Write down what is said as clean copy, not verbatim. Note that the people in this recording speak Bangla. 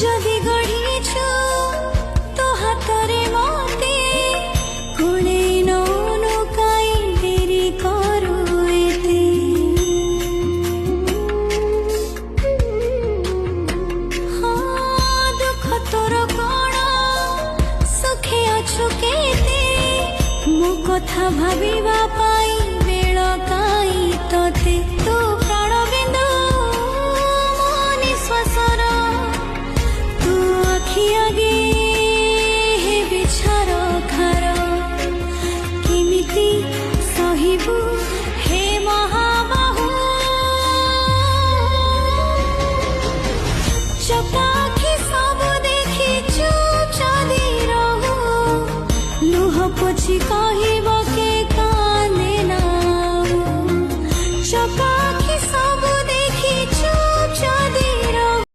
যদি গঢ়িছো তো হাতরে মতে কোণে নৌকাই দেরি করো এতে দুঃখ তোর কোণ সুখে অছু কেতে মো কথা ভাবিবা পাই বেଳ কাই তোতে তু প্রাণ বিন্দু ମୋ ନିଶ୍ୱାସର ତୁ ଆଖି ଆଗେ ହେବି ଛାରଖାର କେମିତି ସହିବୁ ହେ ମହାବାହୁ ଚକା